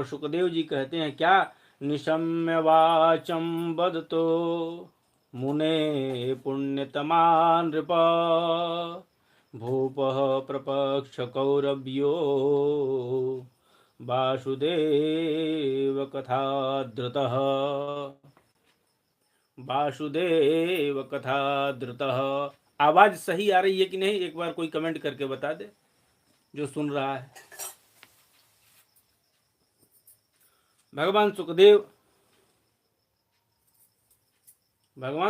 सुखदेव जी कहते हैं, क्या निशम्य वाचम वदतो मुने पुण्यतमा नृप भूपः प्रपक्ष कौरव्यो वासुदेव कथा धृतः वासुदेव कथा धृतः। आवाज सही आ रही है कि नहीं, एक बार कोई कमेंट करके बता दे जो सुन रहा है। भगवान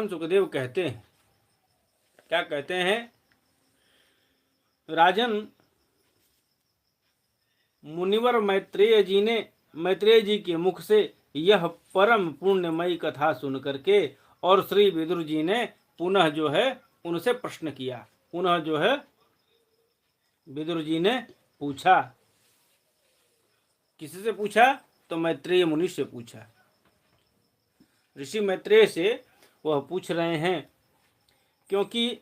सुखदेव कहते हैं, क्या कहते हैं, राजन, मुनिवर मैत्रेय जी के मुख से यह परम पुण्यमयी कथा सुन करके और श्री विदुर जी ने पुनः जो है उनसे प्रश्न किया। पुनः जो है विदुर जी ने पूछा, किससे पूछा? तो मैत्रेय मुनि से पूछा। ऋषि मैत्रेय से वह पूछ रहे हैं क्योंकि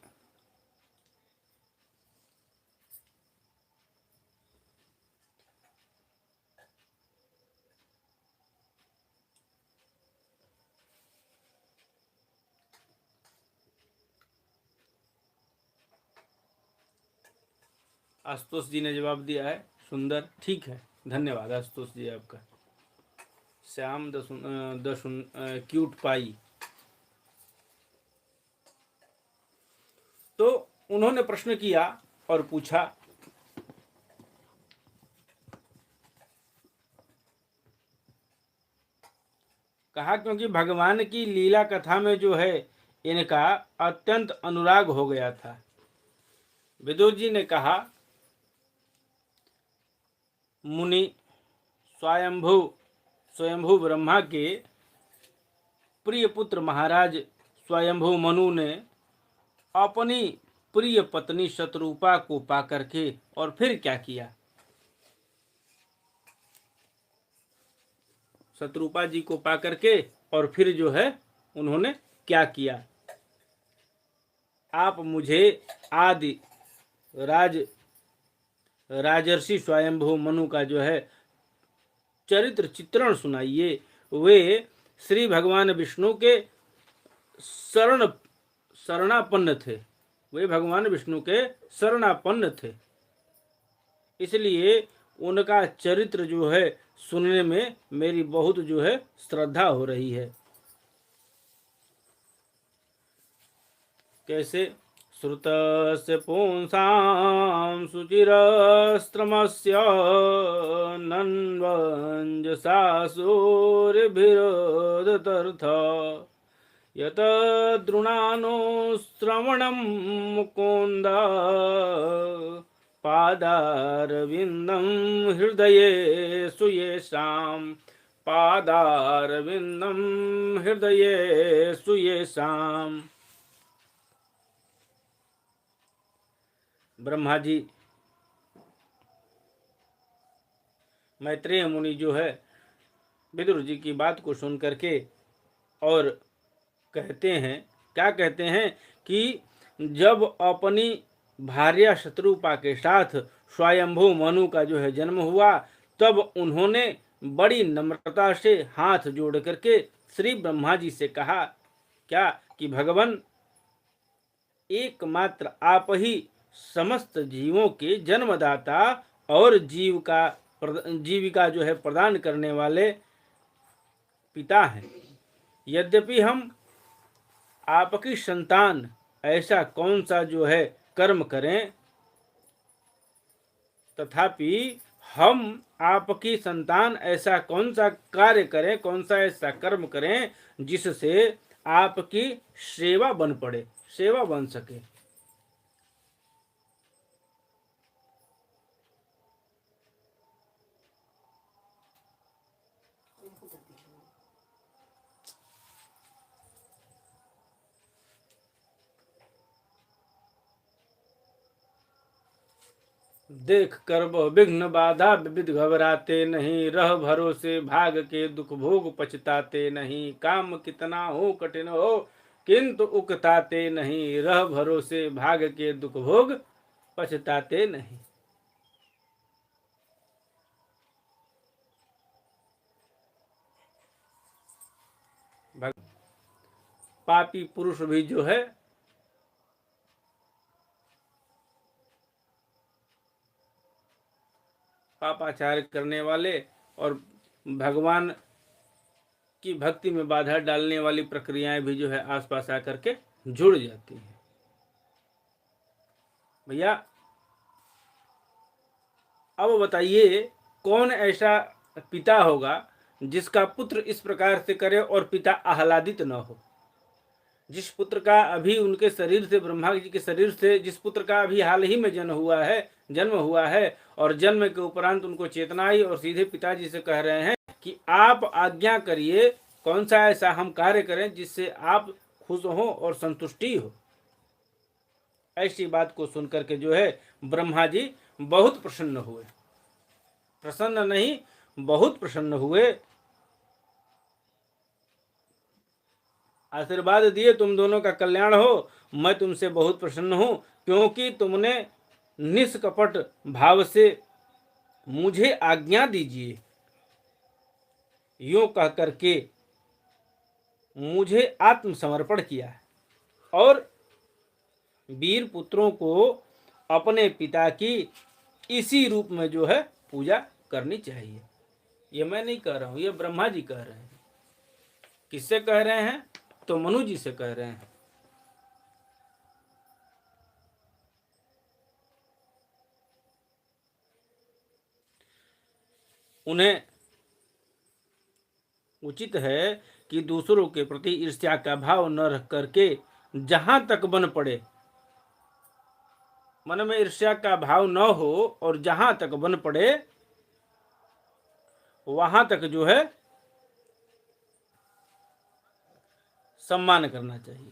आशुतोष जी ने जवाब दिया है, सुंदर, ठीक है, धन्यवाद आशुतोष जी आपका। श्याम क्यूट पाई। तो उन्होंने प्रश्न किया और पूछा, कहा क्योंकि भगवान की लीला कथा में जो है इनका अत्यंत अनुराग हो गया था। विदुर जी ने कहा, मुनि स्वयंभू ब्रह्मा के प्रिय पुत्र महाराज स्वयंभू मनु ने अपनी प्रिय पत्नी शत्रुपा को पाकर के और फिर क्या किया? शत्रुपा जी को पाकर के और फिर जो है उन्होंने क्या किया? आप मुझे आदि राजर्षि स्वयंभू मनु का जो है चरित्र चित्रण सुनाइए। वे श्री भगवान विष्णु के शरणापन्न थे। वे भगवान विष्णु के शरणापन्न थे, इसलिए उनका चरित्र जो है सुनने में मेरी बहुत जो है श्रद्धा हो रही है। कैसे? श्रुतस्य पुंसां शुचिरस्त्रमस्य नन्वञ्जसा सूर्यभिरोधतर्थ यत द्रुणानो श्रवणं मुकुन्द पादारविन्दं हृदये सुयेषां पादारविन्दं हृदये सुयेषां। ब्रह्मा जी, मैत्रेय मुनि जो है विदुर जी की बात को सुन करके और कहते हैं, क्या कहते हैं कि जब अपनी भार्या शत्रुपा के साथ स्वयंभू मनु का जो है जन्म हुआ, तब उन्होंने बड़ी नम्रता से हाथ जोड़ करके श्री ब्रह्मा जी से कहा, क्या कि भगवान, एकमात्र आप ही समस्त जीवों के जन्मदाता और जीविका जो है प्रदान करने वाले पिता हैं। यद्यपि हम आपकी संतान ऐसा कौन सा जो है कर्म करें, तथापि हम आपकी संतान ऐसा कौन सा कार्य करें, कौन सा ऐसा कर्म करें जिससे आपकी सेवा बन सके। देख कर विघ्न बाधा विविध घबराते नहीं, रह भरोसे भाग के दुख भोग पछताते नहीं। काम कितना हो कठिन हो किंतु उकताते नहीं, रह भरोसे भाग के दुख भोग पछताते नहीं। पापी पुरुष भी जो है पापाचार करने वाले और भगवान की भक्ति में बाधा डालने वाली प्रक्रियाएं भी जो है आसपास आकर के जुड़ जाती हैं। भैया अब बताइए कौन ऐसा पिता होगा जिसका पुत्र इस प्रकार से करे और पिता आह्लादित न हो। जिस पुत्र का अभी उनके शरीर से, ब्रह्मा जी के शरीर से जिस पुत्र का अभी हाल ही में जन्म हुआ है और जन्म के उपरांत उनको चेतना आई और सीधे पिताजी से कह रहे हैं कि आप आज्ञा करिए, कौन सा ऐसा हम कार्य करें जिससे आप खुश हो और संतुष्टि हो। ऐसी बात को सुनकर के जो है ब्रह्मा जी बहुत प्रसन्न हुए, प्रसन्न नहीं बहुत प्रसन्न हुए। आशीर्वाद दिए, तुम दोनों का कल्याण हो, मैं तुमसे बहुत प्रसन्न हूं क्योंकि तुमने निष्कपट भाव से मुझे आज्ञा दीजिए, यूं कह करके मुझे आत्मसमर्पण किया है और वीर पुत्रों को अपने पिता की इसी रूप में जो है पूजा करनी चाहिए। ये मैं नहीं कह रहा हूं, ये ब्रह्मा जी कह रहे हैं। किससे कह रहे हैं? तो मनु जी से कह रहे हैं। उन्हें उचित है कि दूसरों के प्रति ईर्ष्या का भाव न रख करके जहां तक बन पड़े मन में ईर्ष्या का भाव न हो और जहां तक बन पड़े वहां तक जो है सम्मान करना चाहिए।